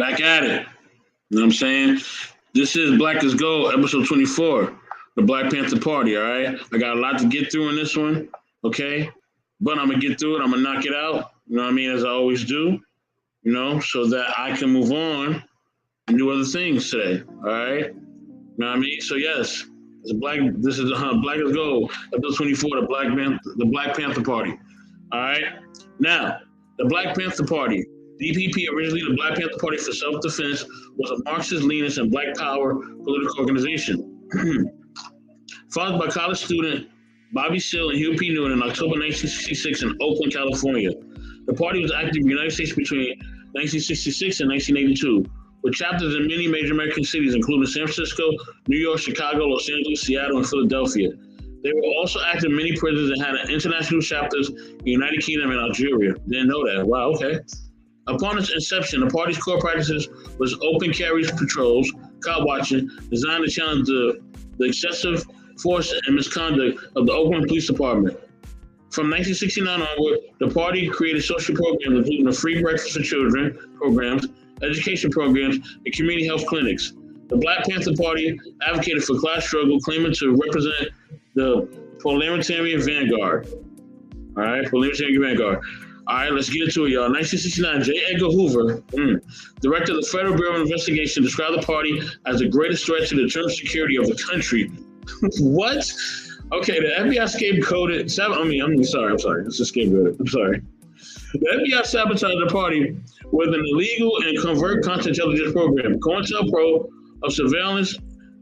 Back at it. You know what I'm saying? This is Black is Gold, episode 24, the Black Panther Party, all right? I got a lot to get through in this one, okay? But I'm going to get through it. I'm going to knock it out, you know what I mean, as I always do, you know, so that I can move on and do other things today, all right? You know what I mean? So, yes, this is Black is Gold, episode 24, the Black Panther Party, all right? Now, the Black Panther Party. DPP, originally the Black Panther Party for Self-Defense, was a Marxist, Leninist, and Black Power political organization. Founded by college student Bobby Seale and Huey P. Newton in October 1966 in Oakland, California. The party was active in the United States between 1966 and 1982, with chapters in many major American cities, including San Francisco, New York, Chicago, Los Angeles, Seattle, and Philadelphia. They were also active in many prisons and had international chapters in the United Kingdom and Algeria. Didn't know that. Wow, okay. Upon its inception, the party's core practices was open carry patrols, cop watching, designed to challenge the excessive force and misconduct of the Oakland Police Department. From 1969 onward, the party created social programs including the free breakfast for children programs, education programs, and community health clinics. The Black Panther Party advocated for class struggle, claiming to represent the proletarian vanguard. All right, proletarian vanguard. All right, let's get into it, y'all. 1969, J. Edgar Hoover, director of the Federal Bureau of Investigation, described the party as the greatest threat to the internal security of the country. What? Okay, the FBI scapegoated. I'm sorry. It's a scapegoat. I'm sorry. The FBI sabotaged the party with an illegal and covert counterintelligence program, COINTELPRO, of surveillance,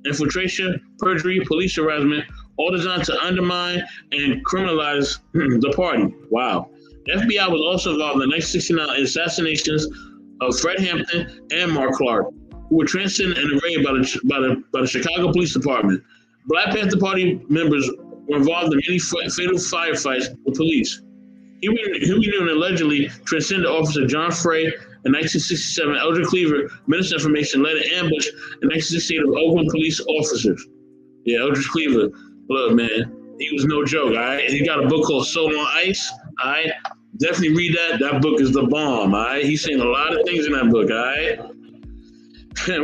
infiltration, perjury, police harassment, all designed to undermine and criminalize the party. Wow. The FBI was also involved in the 1969 assassinations of Fred Hampton and Mark Clark, who were transcended and arraigned by the Chicago Police Department. Black Panther Party members were involved in many fatal firefights with police. Huey Newton allegedly transcended Officer John Frey in 1967. Eldridge Cleaver, Minister of Information, led an ambush in 1968 of Oakland police officers. Yeah, Eldridge Cleaver. Look, man, he was no joke, all right? He got a book called Soul on Ice, all right? Definitely read that. That book is the bomb, all right? He's saying a lot of things in that book, all right?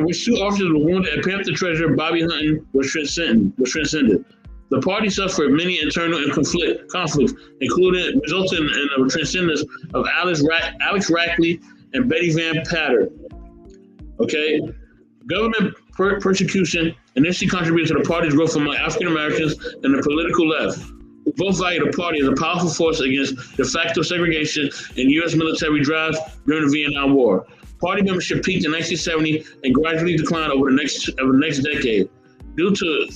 Which two officers were wounded and Panther treasurer Bobby Hutton was transcended. The party suffered many internal conflicts, including resulting in the transcendence of Alex Rackley and Betty Van Patter. Okay? Government persecution initially contributed to the party's growth among African Americans and the political left, who both valued the party as a powerful force against de facto segregation and U.S. military drive during the Vietnam War. Party membership peaked in 1970 and gradually declined over the next decade due to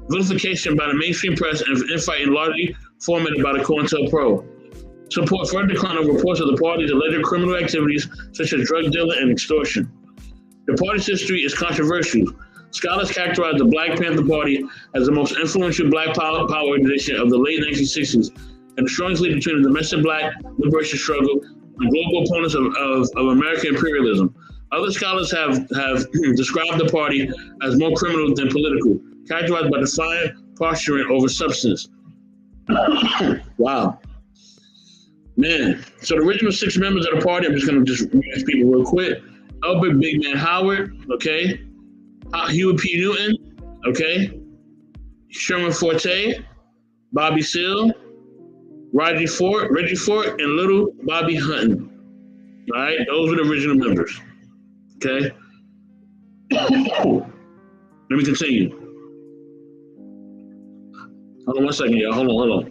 vilification by the mainstream press and infighting largely fomented by the COINTELPRO. Support further declined over reports of the party's alleged criminal activities such as drug dealing and extortion. The party's history is controversial. Scholars characterize the Black Panther Party as the most influential Black power organization of the late 1960s and the strongest link between the domestic Black liberation struggle and global opponents of American imperialism. Other scholars have described the party as more criminal than political, characterized by defiant posturing over substance. Wow. Man, so the original 6 members of the party, I'm just going to read these people real quick. Albert Big Man Howard, okay. Huey P. Newton, okay. Sherman Forte, Bobby Seale, Reggie Fort, and Little Bobby Hutton. All right, those were the original members. Okay. Let me continue. Hold on one second, y'all. Hold on.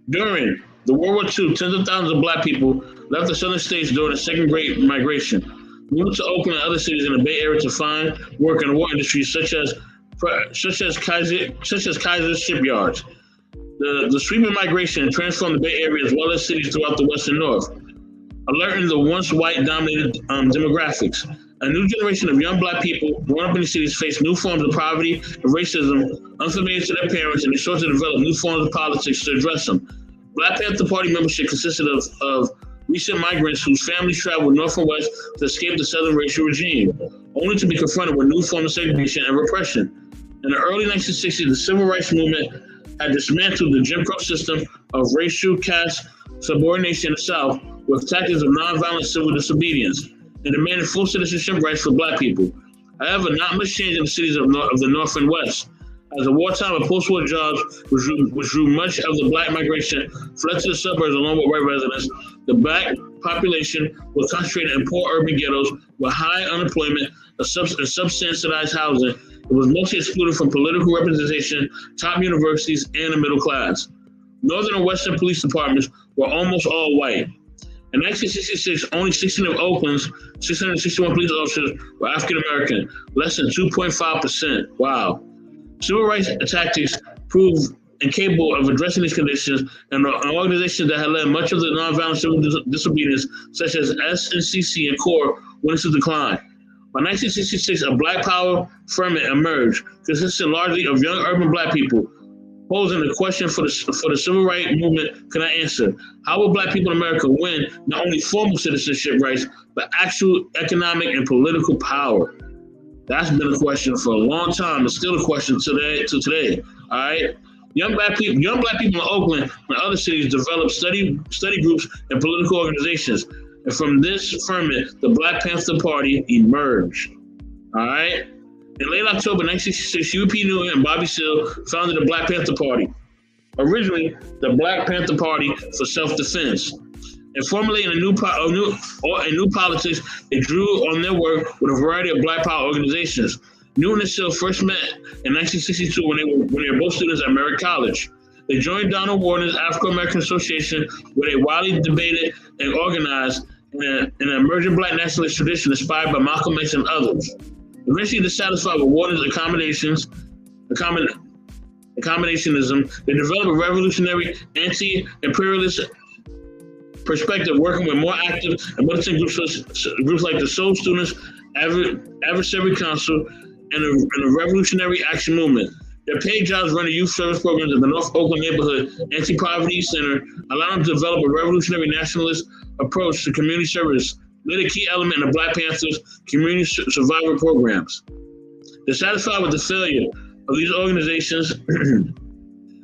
During the World War II, tens of thousands of Black people left the southern states during the Second Great Migration, moved to Oakland and other cities in the Bay Area to find work in the war industry, such as Kaiser's shipyards. The sweeping migration transformed the Bay Area as well as cities throughout the West and North, alerting the once white-dominated demographics. A new generation of young Black people growing up in the cities face new forms of poverty and racism unfamiliar to their parents, and they sought to develop new forms of politics to address them. Black Panther Party membership consisted of recent migrants whose families traveled north and west to escape the Southern racial regime, only to be confronted with new forms of segregation and repression. In the early 1960s, the Civil Rights Movement had dismantled the Jim Crow system of racial caste subordination in the South with tactics of nonviolent civil disobedience and demanded full citizenship rights for Black people. However, not much changed in the cities of the North and West. As the wartime and post-war jobs, which drew much of the Black migration, fled to the suburbs along with white residents, the Black population was concentrated in poor urban ghettos with high unemployment and subsidized housing. It was mostly excluded from political representation, top universities, and the middle class. Northern and Western police departments were almost all white. In 1966, only 16 of Oakland's 661 police officers were African American, less than 2.5%. Wow. Civil rights tactics proved incapable of addressing these conditions, and an organization that had led much of the nonviolent civil disobedience, such as SNCC and CORE, went into decline. By 1966, a Black Power ferment emerged, consisting largely of young urban Black people, posing the question for the civil rights movement could not answer. How will Black people in America win not only formal citizenship rights, but actual economic and political power? That's been a question for a long time. It's still a question today. All right. Young black people in Oakland and other cities developed study groups and political organizations. And from this ferment, the Black Panther Party emerged. All right. In late October 1966, Huey P. Newton and Bobby Seale founded the Black Panther Party. Originally, the Black Panther Party for Self-Defense. And formulating a new politics, they drew on their work with a variety of Black Power organizations. Newton and Seale first met in 1962 when they were both students at Merritt College. They joined Donald Warner's African American Association, where they widely debated and organized in an emerging Black nationalist tradition inspired by Malcolm X and others. Eventually dissatisfied with Warner's accommodationism, they developed a revolutionary anti-imperialist perspective, working with more active and militant groups like the Soul Students Advisory Council and the Revolutionary Action Movement. Their paid jobs running youth service programs in the North Oakland Neighborhood Anti-Poverty Center allowed them to develop a revolutionary nationalist approach to community service, later key element in the Black Panthers community survivor programs. Dissatisfied with the failure of these organizations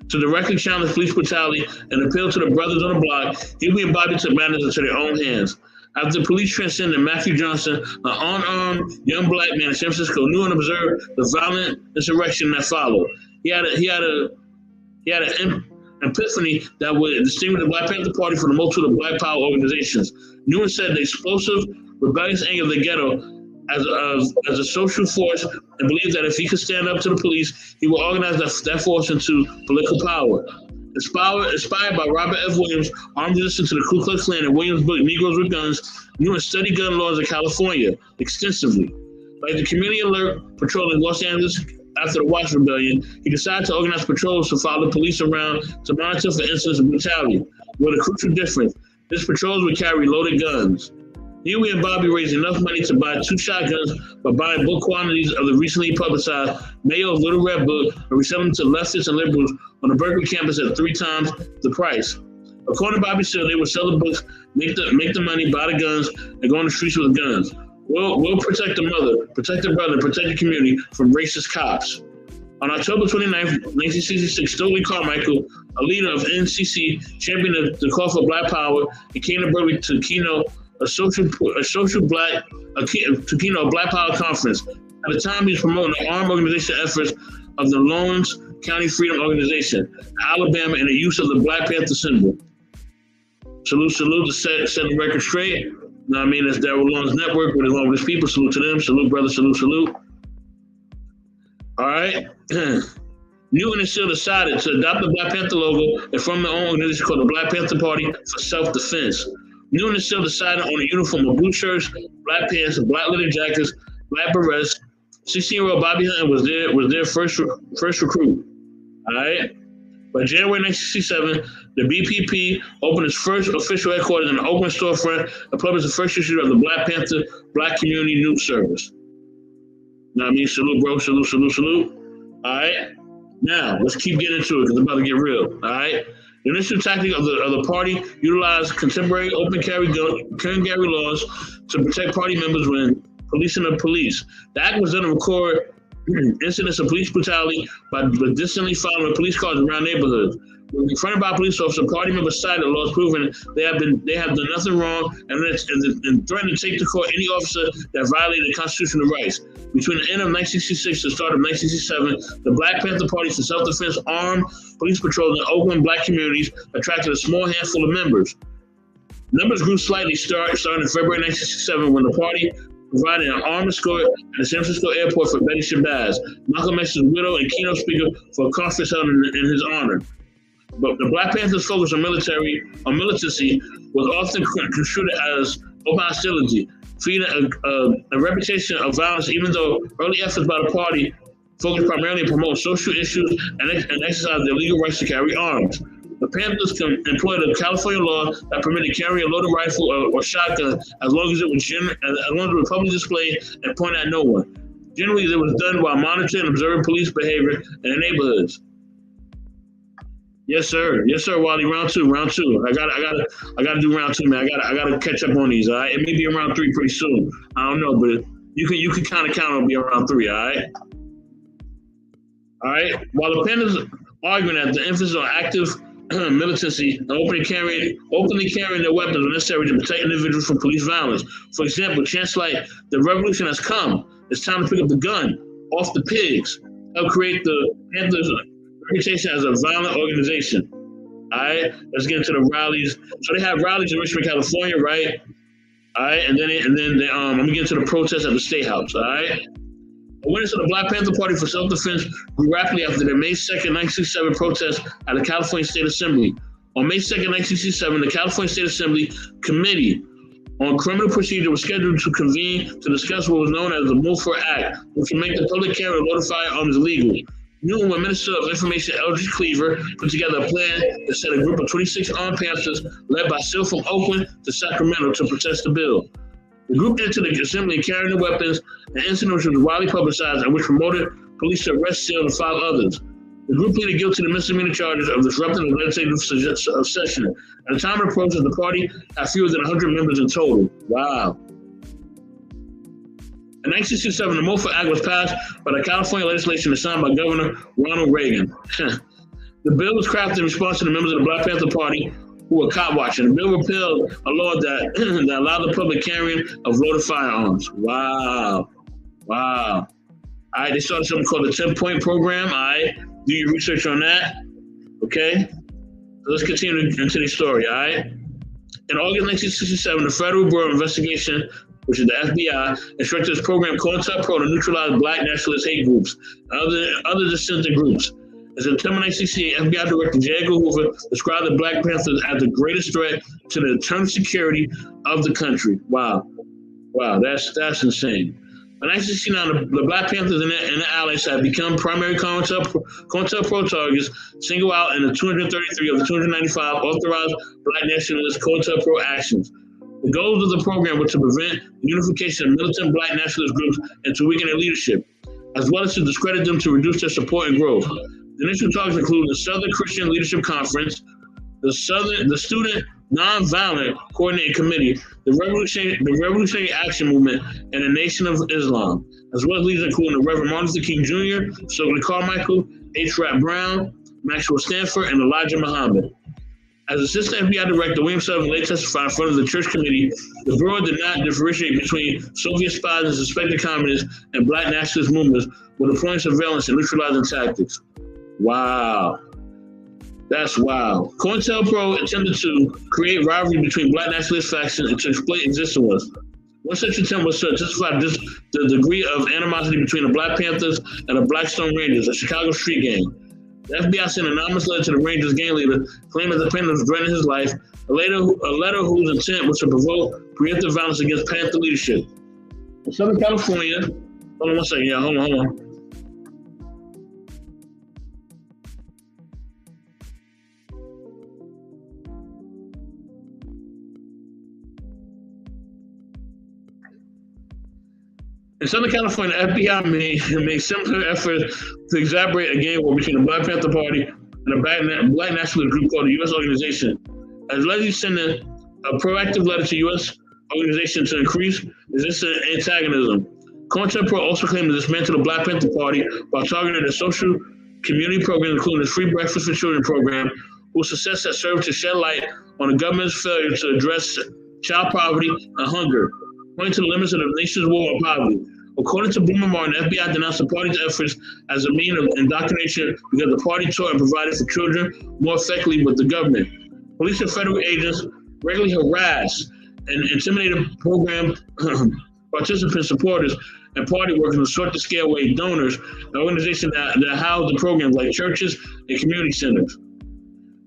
to directly challenge police brutality and appeal to the brothers on the block, Huey and Bobby took matters into their own hands. After the police transcended Matthew Johnson, an unarmed young Black man in San Francisco, knew and observed the violent insurrection that followed. He had an epiphany that would distinguish the Black Panther Party from the multitude of Black Power organizations. Newman said the explosive, rebellious anger of the ghetto as a social force, and believed that if he could stand up to the police, he would organize that force into political power. Inspired by Robert F. Williams' armed resistance to the Ku Klux Klan and Williams' book Negroes with Guns, Newman studied gun laws in California extensively. Like the Community Alert Patrol in Los Angeles after the Watts Rebellion, he decided to organize patrols to follow the police around to monitor for incidents of brutality. With a crucial difference, these patrols would carry loaded guns. Huey and Bobby raised enough money to buy 2 shotguns by buying bulk quantities of the recently publicized Mayo's Little Red Book and reselling them to leftists and liberals on the Berkeley campus at 3 times the price. According to Bobby Seale, they would sell the books, make the money, buy the guns, and go on the streets with guns. We'll protect the mother, protect the brother, protect the community from racist cops. On October 29, 1966, Stokely Carmichael, a leader of NCC, championed the call for Black Power and came to Berkeley to keynote Black Power Conference. At the time, he was promoting the armed organization efforts of the Lawrence County Freedom Organization, Alabama, and the use of the Black Panther symbol. Salute to set the record straight. You know what I mean? That's Darrell Lawrence Network with along with his people. Salute to them. Salute, brother. Salute. All right. Newton and Seale decided to adopt the Black Panther logo and form their own organization called the Black Panther Party for Self-Defense. Newton and Seale decided on a uniform of blue shirts, black pants, black leather jackets, black berets. 16-year-old Bobby Hunter was their first recruit. All right. By January 1967, the BPP opened its first official headquarters in the Oakland storefront and published the first issue of the Black Panther Black Community News Service. You know what I mean? Salute, bro. Salute. All right. Now, let's keep getting into it because it's about to get real. All right. The initial tactic of the party utilized contemporary open carry laws to protect party members when policing the police. The act was done to record incidents of police brutality by distantly following police cars around neighborhoods. When confronted by a police officer, party members cited the laws proving they have done nothing wrong and threatened to take to court any officer that violated constitutional rights. Between the end of 1966 and the start of 1967, the Black Panther Party for Self-Defense armed police patrols in Oakland black communities attracted a small handful of members. Numbers grew slightly starting in February 1967 when the party provided an armed escort at the San Francisco airport for Betty Shabazz, Malcolm X's widow and keynote speaker for a conference held in his honor. But the Black Panthers' focus on militancy was often construed as open hostility, feeding a reputation of violence, even though early efforts by the party focused primarily on promoting social issues and exercise their legal rights to carry arms. The Panthers employed a California law that permitted carrying a loaded rifle or shotgun as long as it was publicly displayed and pointed at no one. Generally, it was done while monitoring and observing police behavior in the neighborhoods. Yes, sir. Yes, sir, Wally. Round two. I gotta do round two, man. I gotta catch up on these. All right. It may be around 3 pretty soon. I don't know, but you can kind of count on be around 3. All right. All right. While the Panthers arguing that the emphasis on active militancy and openly carrying their weapons when necessary to protect individuals from police violence. For example, chants like "The revolution has come. It's time to pick up the gun. Off the pigs." Help create the Panthers' reputation as a violent organization. All right, let's get into the rallies. So they have rallies in Richmond, California, right? All right, and then I'm gonna get into the protests at the State House. All right. Awareness of the Black Panther Party for Self-Defense grew rapidly after the May 2nd, 1967 protest at the California State Assembly. On May 2nd, 1967, the California State Assembly Committee on Criminal Procedure was scheduled to convene to discuss what was known as the Mulford Act, which would make the public carry of loaded firearms illegal. Noon, when Minister of Information Eldridge Cleaver put together a plan that sent a group of 26 armed Panthers led by Sil from Oakland to Sacramento to protest the bill. The group entered the assembly carrying the weapons, an incident which was widely publicized and which promoted police to arrest Sil and 5 others. The group pleaded guilty to misdemeanor charges of disrupting the legislative session. At the time of the protest, the party had fewer than 100 members in total. Wow. In 1967, the Mulford Act was passed by the California legislation and signed by Governor Ronald Reagan. The bill was crafted in response to the members of the Black Panther Party who were cop watching. The bill repealed a law that allowed the public carrying of loaded firearms. Wow. All right, they started something called the 10-point program. All right, do your research on that. Okay, so let's continue into the story. All right, in August 1967, the Federal Bureau of Investigation, which is the FBI, instructed its program COINTELPRO to neutralize Black nationalist hate groups and other dissenting groups. In September 1968, FBI Director J. Edgar Hoover described the Black Panthers as the greatest threat to the internal security of the country. Wow, that's insane. By 1969, the Black Panthers and their allies had become primary COINTELPRO targets, singled out in the 233 of the 295 authorized Black nationalist COINTELPRO actions. The goals of the program were to prevent the unification of militant Black nationalist groups and to weaken their leadership, as well as to discredit them to reduce their support and growth. The initial targets include the Southern Christian Leadership Conference, the Student Nonviolent Coordinating Committee, the Revolutionary Action Movement, and the Nation of Islam, as well as leaders including the Reverend Martin Luther King Jr., Stokely Carmichael, H. Rap Brown, Maxwell Stanford, and Elijah Muhammad. As Assistant FBI Director, William Sullivan later testified in front of the Church Committee, the Bureau did not differentiate between Soviet spies and suspected communists and Black nationalist movements with deploying surveillance and neutralizing tactics. Wow. That's wild. COINTELPRO attempted to create rivalry between Black nationalist factions and to exploit existing ones. One such attempt was to intensify the degree of animosity between the Black Panthers and the Blackstone Rangers, a Chicago street gang. The FBI sent an anonymous letter to the Rangers gang leader claiming that the Panthers threatened his life, a letter whose intent was to provoke preemptive violence against Panther leadership. In Southern California, hold on one second, hold on. In Southern California, the FBI made similar efforts to exacerbate a gang war between the Black Panther Party and a Black nationalist group called the U.S. Organization. As Leslie sent a proactive letter to U.S. Organization to increase resistance and antagonism. COINTELPRO also claimed to dismantle the Black Panther Party by targeting the social community programs, including the Free Breakfast for Children program, whose success has served to shed light on the government's failure to address child poverty and hunger, pointing to the limits of the nation's war on poverty. According to Boomer Martin, the FBI denounced the party's efforts as a means of indoctrination because the party taught and provided for children more effectively with the government. Police and federal agents regularly harassed and intimidated program participants, supporters, and party workers to sort to scare away donors and organizations that house the programs like churches and community centers.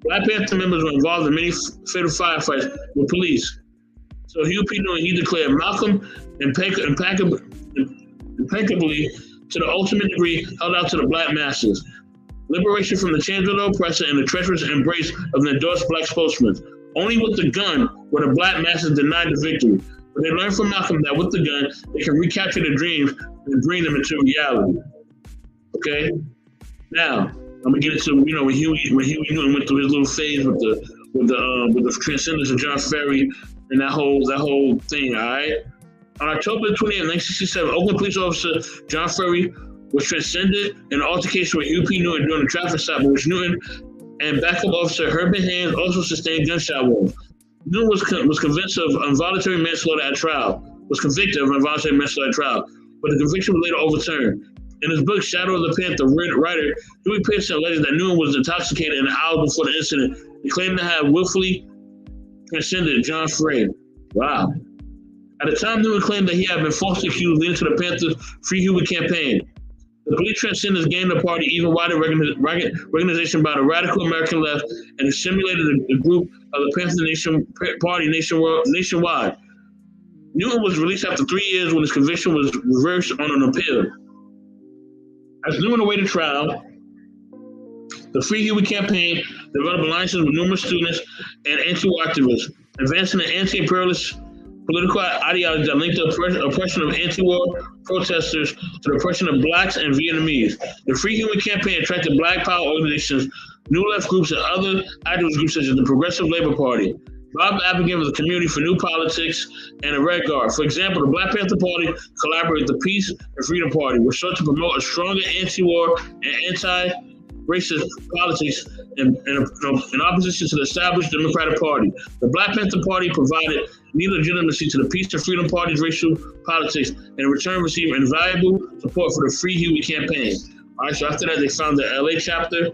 Black Panther members were involved in many fatal firefights with police. So Huey P. Newton, he declared Malcolm impeccably to the ultimate degree held out to the black masses. Liberation from the chains of the oppressor and the treacherous embrace of the endorsed black spokesman. Only with the gun were the black masses denied the victory. But they learned from Malcolm that with the gun, they can recapture their dreams and bring them into reality. Okay? Now, I'm gonna get into, when Huey Newton went through his little phase with the transcendence of John Ferry and that whole thing, all right? On October 28, 1967, Oakland police officer John Ferry was transcended in an altercation with Huey P. Newton during a traffic stop, in which Newton and backup officer Herbert Hands also sustained gunshot wounds. Newton was convicted of involuntary manslaughter at trial, but the conviction was later overturned. In his book, Shadow of the Panther, writer Huey Pearson alleged that Newton was intoxicated in the hours before the incident. He claimed to have willfully transcended John Ferry. Wow. At the time, Newton claimed that he had been falsely accused leading to the Panther Free Huey campaign. The police transcendence gained the party even wider recognition by the radical American left and assimilated the group of the Panther Party nationwide. Newton was released after 3 years when his conviction was reversed on an appeal. As Newton awaited trial, the Free Huey campaign developed alliances with numerous students and anti-war activists, advancing an anti-imperialist political ideology that linked the oppression of anti-war protesters to the oppression of blacks and Vietnamese. The Free Huey campaign attracted black power organizations, new left groups, and other activist groups such as the Progressive Labor Party. Bob advocated with the Community for New Politics and the Red Guard. For example, the Black Panther Party collaborated with the Peace and Freedom Party, which sought to promote a stronger anti-war and anti-racist politics in opposition to the established Democratic Party. The Black Panther Party provided new legitimacy to the Peace and Freedom Party's racial politics and in return received invaluable support for the Free Huey campaign. All right, so after that, they found the LA chapter.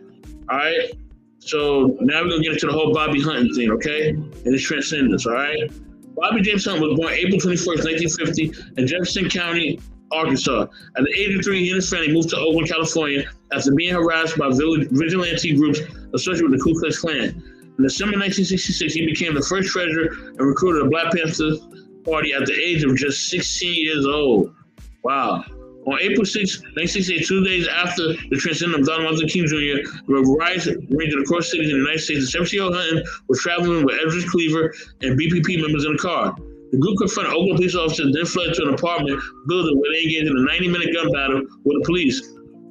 All right, so now we're going to get into the whole Bobby Hunting thing, okay? And his transcendence, all right? Bobby James Hunting was born April 21st, 1950 in Jefferson County, Arkansas. At the age of 3, he and his family moved to Oakland, California after being harassed by vigilante groups associated with the Ku Klux Klan. In December 1966, he became the first treasurer and recruiter of the Black Panther Party at the age of just 16 years old. Wow. On April 6, 1968, 2 days after the transcendence of Donald Luther King Jr., riots raged across cities in the United States. The 17-year-old Hunting was traveling with Edward Cleaver and BPP members in a car. The group confronted Oakland police officers, then fled to an apartment building where they engaged in a 90-minute gun battle with the police.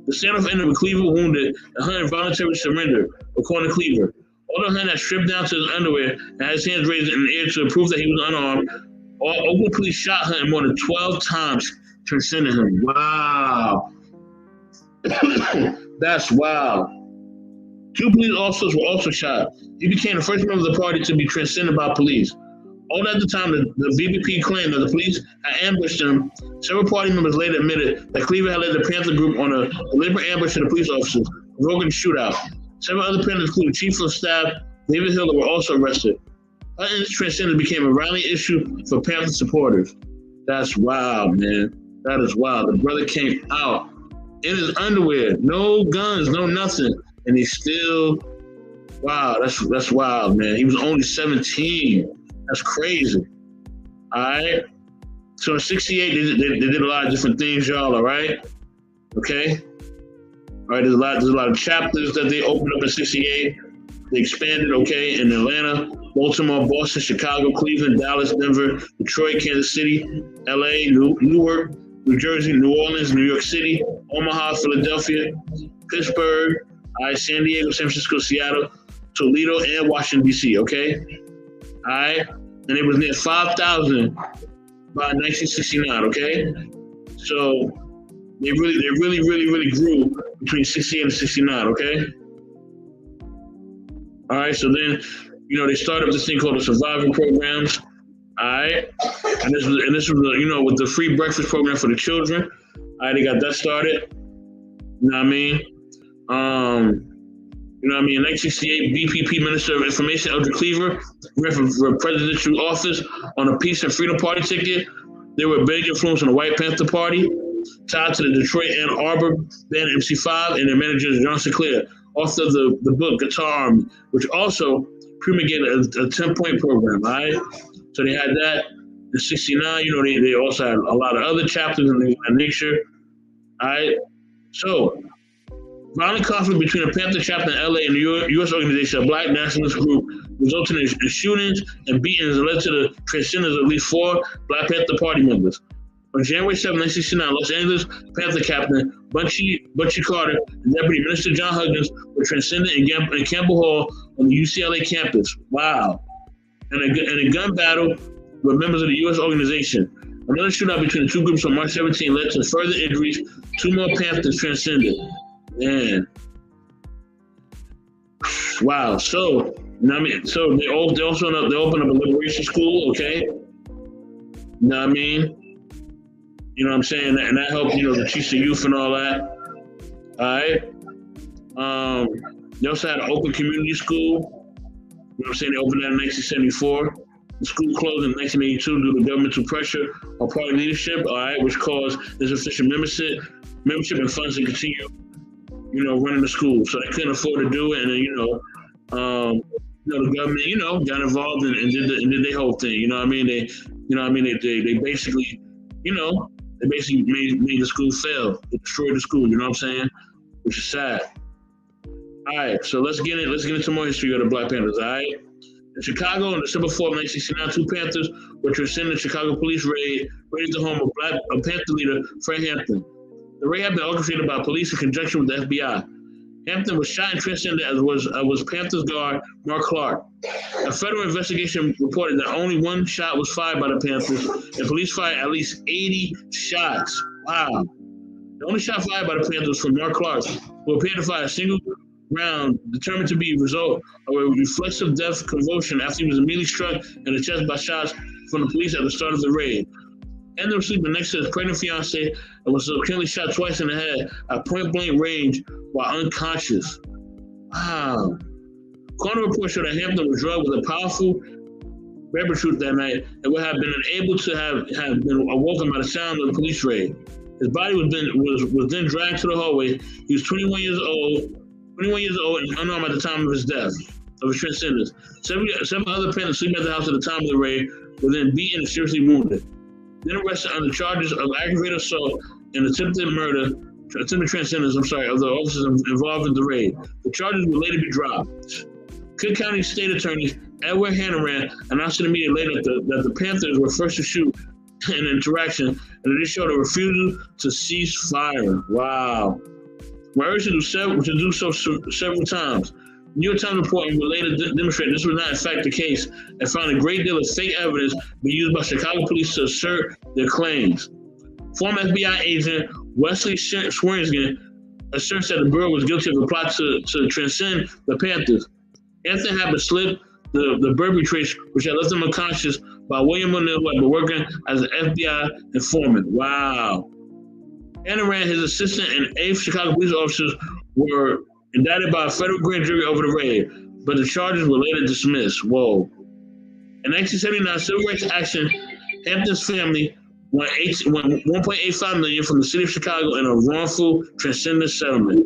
The standoff ended with Cleaver wounded and Hunting voluntarily surrendered, according to Cleaver. Although Hunting had stripped down to his underwear and had his hands raised in the air to prove that he was unarmed, Oakland police shot Hunting more than 12 times, transcending him. Wow. That's wild. 2 police officers were also shot. He became the first member of the party to be transcended by police. All at the time, the BPP claimed that the police had ambushed him. Several party members later admitted that Cleaver had led the Panther group on a deliberate ambush to the police officers, provoking a shootout. Several other Panthers, including Chief of Staff David Hiller, were also arrested. Hunting's transcendence became a rallying issue for Panther supporters. That's wild, man. That is wild. The brother came out in his underwear, no guns, no nothing, and he still, wow, that's wild, man. He was only 17. That's crazy. All right. So in 68, they did a lot of different things, y'all. All right. Okay. All right. There's a lot of chapters that they opened up in 68. They expanded. Okay, in Atlanta, Baltimore, Boston, Chicago, Cleveland, Dallas, Denver, Detroit, Kansas City, LA, Newark, New Jersey, New Orleans, New York City, Omaha, Philadelphia, Pittsburgh, all right, San Diego, San Francisco, Seattle, Toledo, and Washington, D.C., okay? All right? And it was near 5,000 by 1969, okay? So they really grew between 68 and 69, okay? All right, so then, they started up this thing called the Survivor Programs. All right, and this was with the free breakfast program for the children. All right, they got that started. You know what I mean? In 1968, BPP Minister of Information Eldridge Cleaver ran for presidential office on a Peace and Freedom Party ticket. They were a big influence on the White Panther Party, tied to the Detroit Ann Arbor band MC5 and their manager John Sinclair, author of the book Guitar Army, which also promulgated a 10-point program. All right, so they had that. In '69, they also had a lot of other chapters in that nature. All right, so violent conflict between the Panther chapter in LA and the U.S. organization, a black nationalist group, resulted in shootings and beatings and led to the transcendence of at least 4 Black Panther Party members. On January 7, 1969, Los Angeles Panther captain Bunchy Carter and Deputy Minister John Huggins were transcended in Campbell Hall on the UCLA campus. Wow. And a gun battle with members of the U.S. organization. Another shootout between the two groups on March 17 led to further injuries. 2 more Panthers transcended. Man. Wow. So they opened up a liberation school, okay? You know what I mean? You know what I'm saying? And that helped, to teach the youth and all that. All right. They also had an open community school. You know what I'm saying? They opened that in 1974. The school closed in 1982 due to governmental pressure on party leadership, all right, which caused insufficient membership and funds to continue, running the school. So they couldn't afford to do it. And then, the government, got involved and did their whole thing. You know what I mean? They basically, they basically made the school fail. They destroyed the school, you know what I'm saying? Which is sad. All right, so let's get into more history of the Black Panthers, all right? In Chicago, on December 4, 1969, 2 Panthers were transcended Chicago police raided the home of Panther leader Fred Hampton. The raid had been orchestrated by police in conjunction with the FBI. Hampton was shot and transcended, as was Panthers guard Mark Clark. A federal investigation reported that only 1 shot was fired by the Panthers, and police fired at least 80 shots. Wow. The only shot fired by the Panthers was from Mark Clark, who appeared to fire a single round determined to be a result of a reflexive death convulsion after he was immediately struck in the chest by shots from the police at the start of the raid. Hampton was sleeping next to his pregnant fiancée and was subsequently shot twice in the head at point-blank range while unconscious. Wow. Coroner reports show that Hampton was drugged with a powerful barbituric that night and would have been unable to have been awoken by the sound of the police raid. His body was then dragged to the hallway. He was 21 years old and unarmed at the time of his death, of his transcendence. Seven other Panthers sleeping at the house at the time of the raid were then beaten and seriously wounded. Then arrested under charges of aggravated assault and attempted transcendence of the officers involved in the raid. The charges would later be dropped. Cook County State Attorney Edward Hannaran announced to the media later that the Panthers were first to shoot in an interaction, and they showed a refusal to cease firing. Wow. Were urged to do so several times. New York Times reporting would later demonstrate this was not in fact the case and found a great deal of fake evidence being used by Chicago police to assert their claims. Former FBI agent Wesley Swearingen asserts that the Bureau was guilty of a plot to transcend the Panthers. Anthony had been slipped the Burberry trace, which had left him unconscious, by William O'Neill, who had been working as an FBI informant. Wow. Hannaran, his assistant, and 8 Chicago police officers were indicted by a federal grand jury over the raid, but the charges were later dismissed. Whoa. In 1979, civil rights action, Hampton's family won $1.85 million from the city of Chicago in a wrongful transcendence settlement.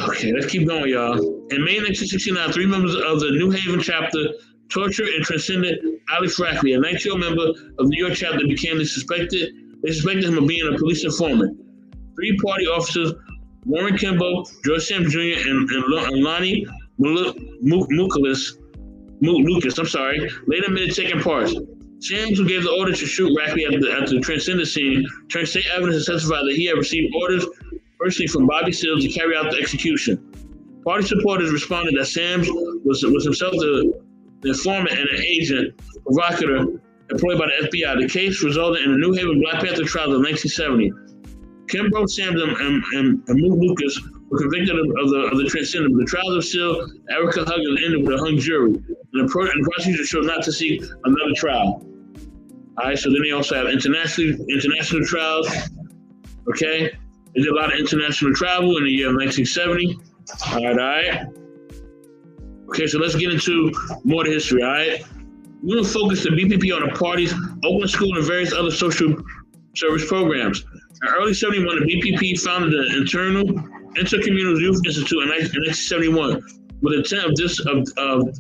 Okay, let's keep going, y'all. In May 1969, 3 members of the New Haven chapter tortured and transcended Alex Rackley, a 19-year-old member of the New York chapter, became suspected him of being a police informant. 3 party officers, Warren Kimball, George Sims Jr., and Lonnie Lucas, later admitted taking part. Sims, who gave the order to shoot Rackley at the transcendence scene, turned state evidence to testify that he had received orders personally from Bobby Seals to carry out the execution. Party supporters responded that Sims was himself the informant and an agent, provocateur, employed by the FBI. The case resulted in the New Haven Black Panther trial of 1970. Kimbrough, Sims, and Lucas were convicted of the transgender. The trials of Seal, Erica Huggins ended with a hung jury. And the prosecution chose not to seek another trial. All right, so then they also have international trials. Okay, they did a lot of international travel in the year of 1970. All right. Okay, so let's get into more of the history. All right, we're gonna focus the BPP on the party's Oakland School and various other social service programs. In early '71, the BPP founded the Intercommunal Youth Institute in 1971 with the intent of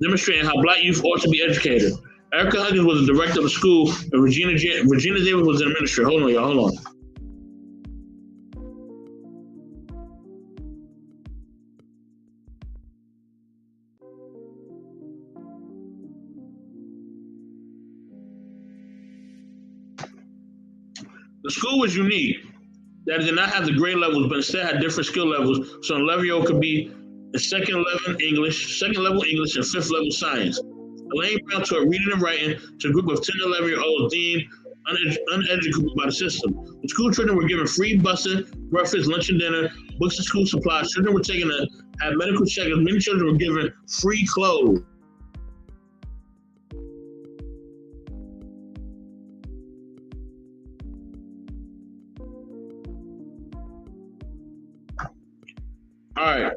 demonstrating how Black youth ought to be educated. Erica Huggins was the director of the school, and Regina Davis was the administrator. Hold on, y'all. Hold on. The school was unique, that it did not have the grade levels, but instead had different skill levels. So an 11-year-old could be in second level English, and fifth level science. Elaine Brown taught reading and writing to a group of 10 and 11-year-olds deemed uneducated by the system. The school children were given free busing, breakfast, lunch and dinner, books and school supplies. Children were taken to have medical checkups. Many children were given free clothes. All right,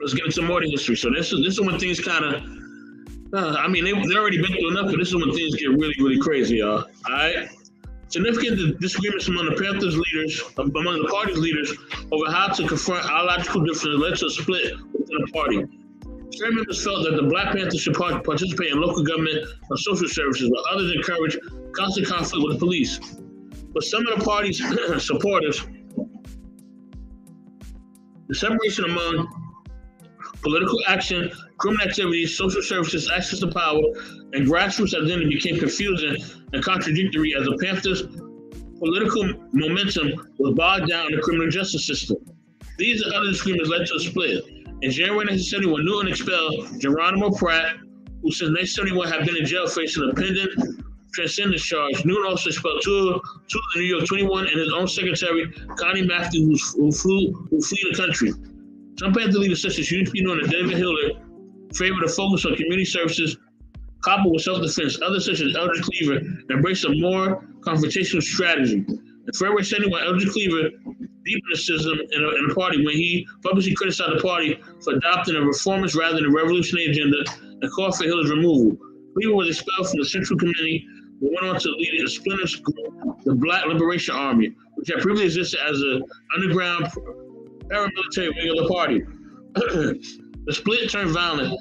let's get into more of the history. So this is when things kind of, I mean, they've already been through enough, but this is when things get really, really crazy, y'all. All right. Significant disagreements among the party's leaders over how to confront ideological differences led to a split within the party. Certain members felt that the Black Panthers should participate in local government and social services, while others encouraged constant conflict with the police. But some of the party's supporters, the separation among political action, criminal activities, social services, access to power, and grassroots identity became confusing and contradictory as the Panthers' political momentum was bogged down in the criminal justice system. These and other disagreements led to a split. In January 1971, Newton expelled Geronimo Pratt, who since 1971 had been in jail facing a pending transcendence charge. Newton also expelled two of the New York 21 and his own secretary, Connie Matthews, who flew the country. Some Panther leaders such as UP Newton and David Hilliard favored a focus on community services, coupled with self-defense. Others such as Eldridge Cleaver embraced a more confrontational strategy. In February 1971, Eldridge Cleaver deepened the schism in the party when he publicly criticized the party for adopting a reformist rather than a revolutionary agenda and called for Hilliard's removal. Cleaver was expelled from the Central Committee but went on to lead a splinter group, the Black Liberation Army, which had previously existed as an underground paramilitary wing of the party. The split turned violent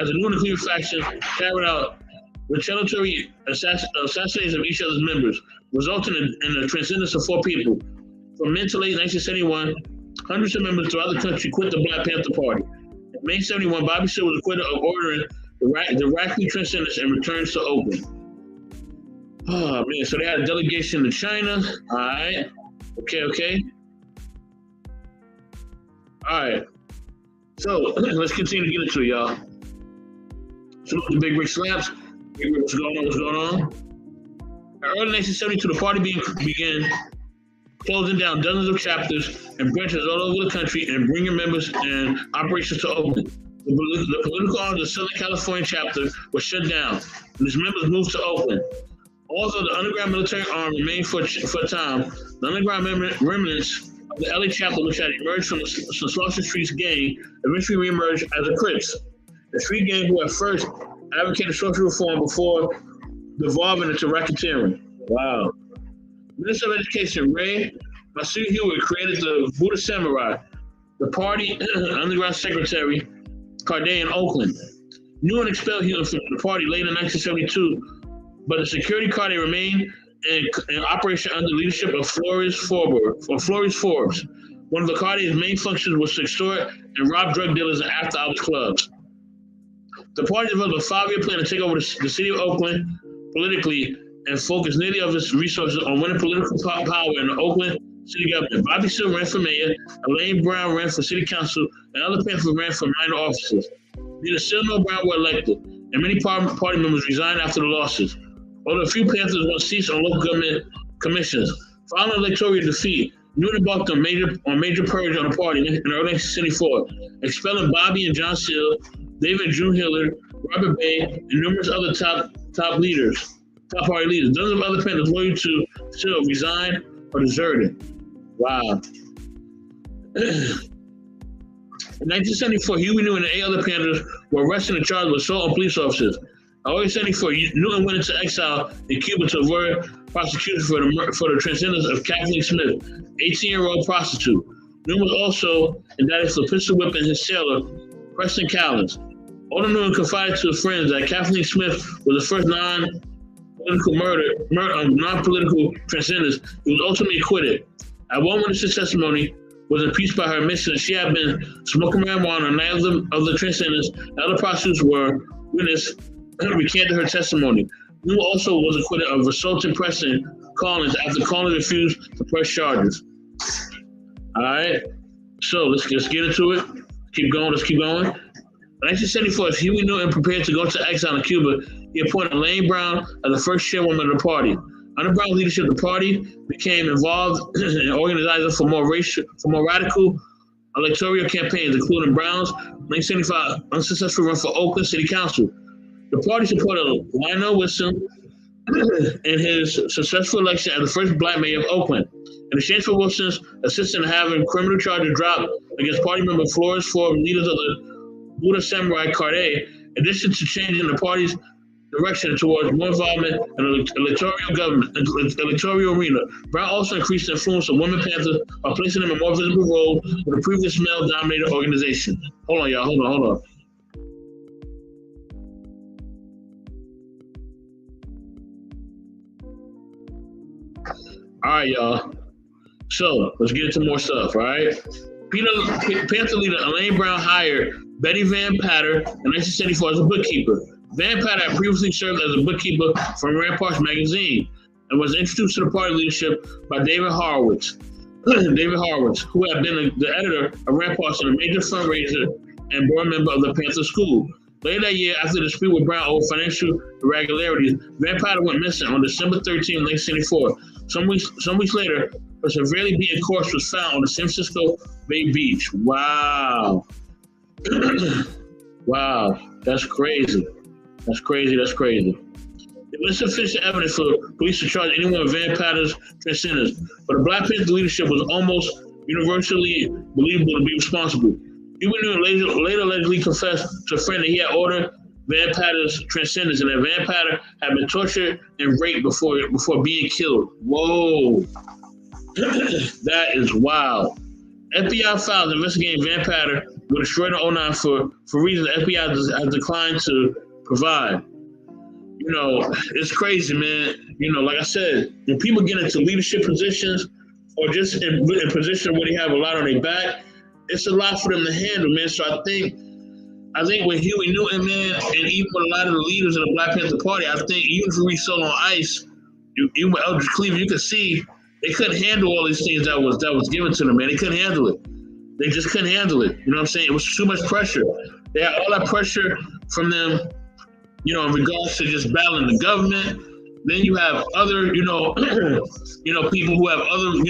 as the Newton and Cleaver faction carried out retaliatory assassinations of each other's members, resulting in the transcendence of 4 people. From mid to late 1971, hundreds of members throughout the country quit the Black Panther Party. In May 1971, Bobby Seale was acquitted of ordering the Iraqi transcendence and returns to Oakland. Oh man, so they had a delegation to China. All right. Okay. All right. So let's continue to get into it, y'all. So the Big Rick Slaps. Big Rick, what's going on? In early 1972, the party began closing down dozens of chapters and branches all over the country and bringing members and operations to Oakland. The political arm of the Southern California chapter was shut down, and its members moved to Oakland. Although the underground military arm remained for a time, the underground remnants of the LA chapter, which had emerged from the Slauson Streets gang, eventually reemerged as the Crips, the street gang who at first advocated social reform before devolving into racketeering. Wow. Minister of Education Ray Masudi Hewitt created the Buddha Samurai, the party underground secretary, Carday in Oakland. Newton expelled Hewitt from the party late in 1972, but the security Carday remained in operation under the leadership of Flores Forbes. One of the Carday's main functions was to extort and rob drug dealers in after-hours clubs. The party developed a 5-year plan to take over the city of Oakland politically and focus nearly of its resources on winning political power in the Oakland city government. Bobby Seale ran for mayor, Elaine Brown ran for city council, and other Panthers ran for minor offices. Neither Seale nor Brown were elected, and many party members resigned after the losses. Although a few Panthers won seats on local government commissions. Following electoral defeat, Newton embarked on major purge on the party in early 1974, expelling Bobby and John Seale, David Drew Hillard, Robert Bay, and numerous other top party leaders. Dozens of other Panthers loyal to Seale resigned or deserted. Wow. In 1974, Huey Newton and 8 other Panthers were arrested and charged with assault on police officers. In August 1974, Newton went into exile in Cuba to avoid prosecution for the transcendence of Kathleen Smith, 18-year-old prostitute. Newton was also indicted for pistol whipping his sailor, Preston Callins. Although Newton confided to his friends that Kathleen Smith was the first non-political transcendence, he was ultimately acquitted. At one witness's testimony was impeached by her admission that she had been smoking marijuana on the night of the transcendence. Other prostitutes were witness recanted her testimony. Newton also was acquitted of assaulting Preston Collins after Collins refused to press charges. All right, so let's get into it. Let's keep going. In 1974, as Huey Newton prepared to go to exile in Cuba, he appointed Elaine Brown as the first chairwoman of the party. Under Brown's leadership, the party became involved in organizing for more radical electoral campaigns, including Brown's 1975 unsuccessful run for Oakland City Council. The party supported Lionel Wilson in his successful election as the first black mayor of Oakland. In exchange for Wilson's assistance in having criminal charges dropped against party member Flores Ford, leaders of the Buddha Samurai Carde, in addition to changing the party's direction towards more involvement in the electoral arena, Brown also increased the influence of women Panthers by placing them in more visible roles with a previous male-dominated organization. Hold on, y'all. Hold on. All right, y'all. So let's get into more stuff, all right? Panther leader Elaine Brown hired Betty Van Patter in 1974 as a bookkeeper. Van Patter had previously served as a bookkeeper for Ramparts magazine and was introduced to the party leadership by David Horowitz, who had been the editor of Ramparts and a major fundraiser and board member of the Panther School. Later that year, after the dispute with Brown over financial irregularities, Van Patter went missing on December 13, 1974. Some weeks later, her severely beaten corpse was found on the San Francisco Bay Beach. Wow. Wow, that's crazy. That's crazy. There was sufficient evidence for police to charge anyone with Van Patter's transcendence, but the Black Panther leadership was almost universally believable to be responsible. Huey Newton later allegedly confessed to a friend that he had ordered Van Patter's transcendence and that Van Patter had been tortured and raped before being killed. Whoa. That is wild. FBI files investigating Van Patter were destroyed in 2009 for reasons the FBI has declined to provide. You know, it's crazy, man. You know, like I said, when people get into leadership positions or just in positions where they have a lot on their back, it's a lot for them to handle, man. So I think with Huey Newton, man, and even with a lot of the leaders of the Black Panther Party, I think even if we saw on ICE, even with Eldridge Cleaver, you could see they couldn't handle all these things that was given to them, man. They couldn't handle it. They just couldn't handle it. You know what I'm saying? It was too much pressure. They had all that pressure from them, you know, in regards to just battling the government. Then you have other, people who have other,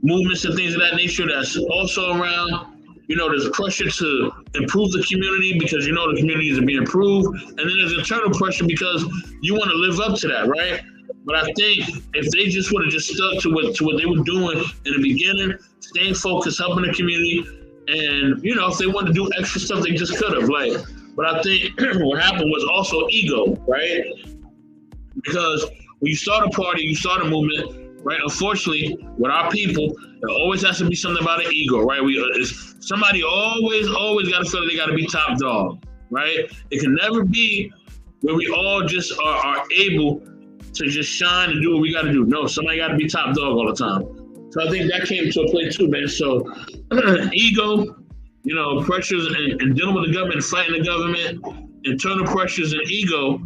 movements and things of that nature that's also around. You know, there's pressure to improve the community because, the communities are being improved. And then there's internal pressure because you want to live up to that, right? But I think if they just would have just stuck to what they were doing in the beginning, staying focused, helping the community, and, if they wanted to do extra stuff, they just could have, like. But I think what happened was also ego, right? Because when you start a party, you start a movement, right? Unfortunately, with our people, there always has to be something about an ego, right? Somebody always got to feel that they got to be top dog, right? It can never be where we all just are able to just shine and do what we got to do. No, somebody got to be top dog all the time. So I think that came to a play too, man. So ego, pressures and dealing with the government, fighting the government, internal pressures and ego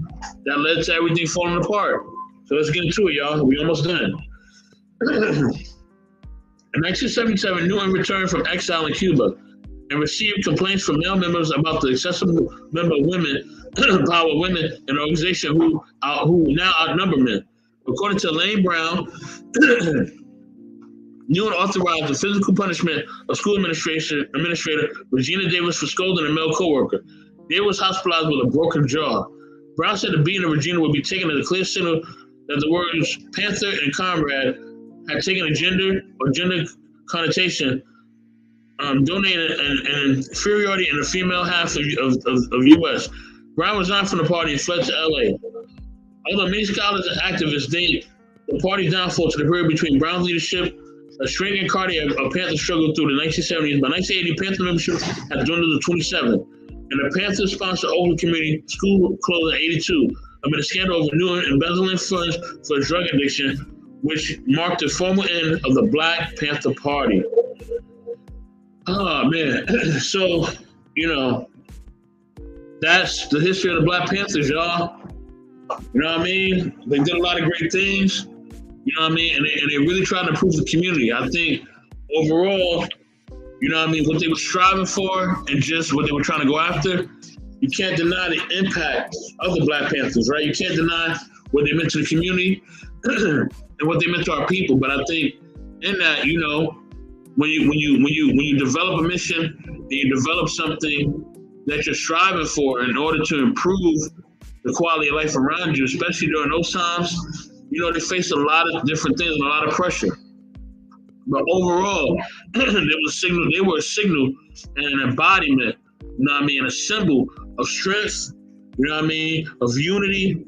that led to everything falling apart. So let's get into it, y'all. We almost done. In 1977, Newton returned from exile in Cuba and received complaints from male members about the excessive number of power of women in the organization who now outnumber men. According to Elaine Brown, Newman authorized the physical punishment of school administrator Regina Davis for scolding a male coworker. Davis was hospitalized with a broken jaw. Brown said the beating of Regina would be taken as a clear signal that the words Panther and comrade had taken a gender connotation, donating an inferiority in the female half of U.S. Brown resigned from the party and fled to L.A. Although many scholars and activists date the party's downfall to the period between Brown's leadership, a shrinking cardiac of Panther struggled through the 1970s. By 1980, Panther membership had dwindled to 27, and the Panther-sponsored Oakland Community School closed in 82 amid a scandal over Newman embezzling funds for drug addiction, which marked the formal end of the Black Panther Party. Oh, man. So, that's the history of the Black Panthers, y'all. You know what I mean? They did a lot of great things. You know what I mean? And they really tried to improve the community. I think overall, what they were striving for and just what they were trying to go after, you can't deny the impact of the Black Panthers, right? You can't deny what they meant to the community and what they meant to our people. But I think in that, when you develop a mission and you develop something that you're striving for in order to improve the quality of life around you, especially during those times, they face a lot of different things and a lot of pressure. But overall, they were a signal and an embodiment, and a symbol of strength, of unity,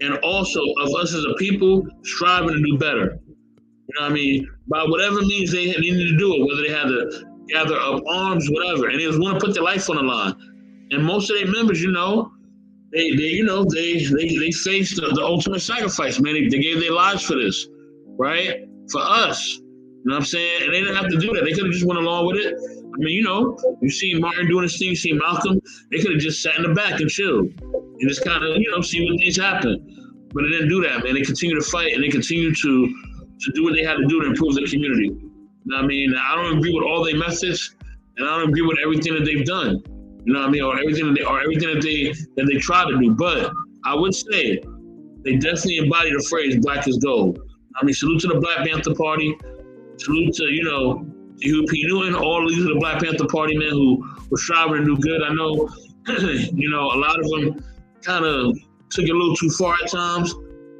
and also of us as a people striving to do better. By whatever means they needed to do it, whether they had to gather up arms, whatever, and they just want to put their life on the line. And most of their members, they faced the ultimate sacrifice, man. They gave their lives for this, right? For us. You know what I'm saying? And they didn't have to do that. They could have just went along with it. You see Martin doing his thing, you see Malcolm, they could have just sat in the back and chilled and just kind of, see what things happen. But they didn't do that, man. They continued to fight and they continued to do what they had to do to improve the community. I don't agree with all their methods, and I don't agree with everything that they've done. Or everything that they try to do. But I would say they definitely embody the phrase "Black is gold." Salute to the Black Panther Party. Salute to Huey P. Newton, all the leaders of the Black Panther Party, man, who were striving to do good. I know, a lot of them kind of took it a little too far at times.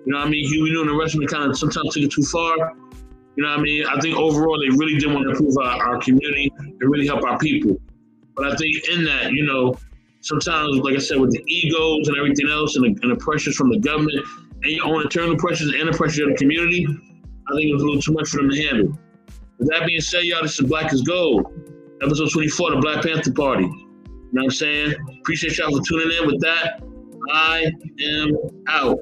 Huey Newton and the rest of them kind of sometimes took it too far. I think overall they really did want to improve our community and really help our people. But I think in that, sometimes, like I said, with the egos and everything else and the pressures from the government and your own internal pressures and the pressures of the community, I think it was a little too much for them to handle. With that being said, y'all, this is Black is Gold, episode 24, the Black Panther Party. You know what I'm saying? Appreciate y'all for tuning in. With that, I am out.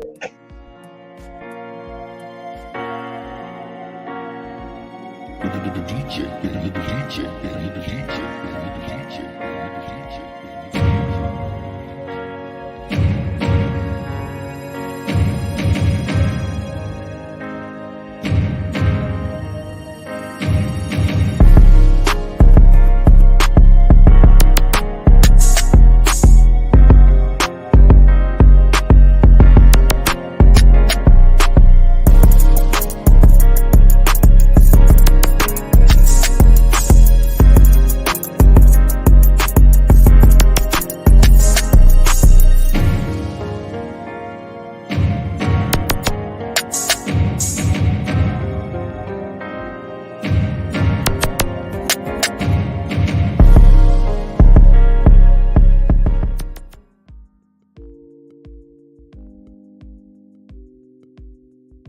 DJ.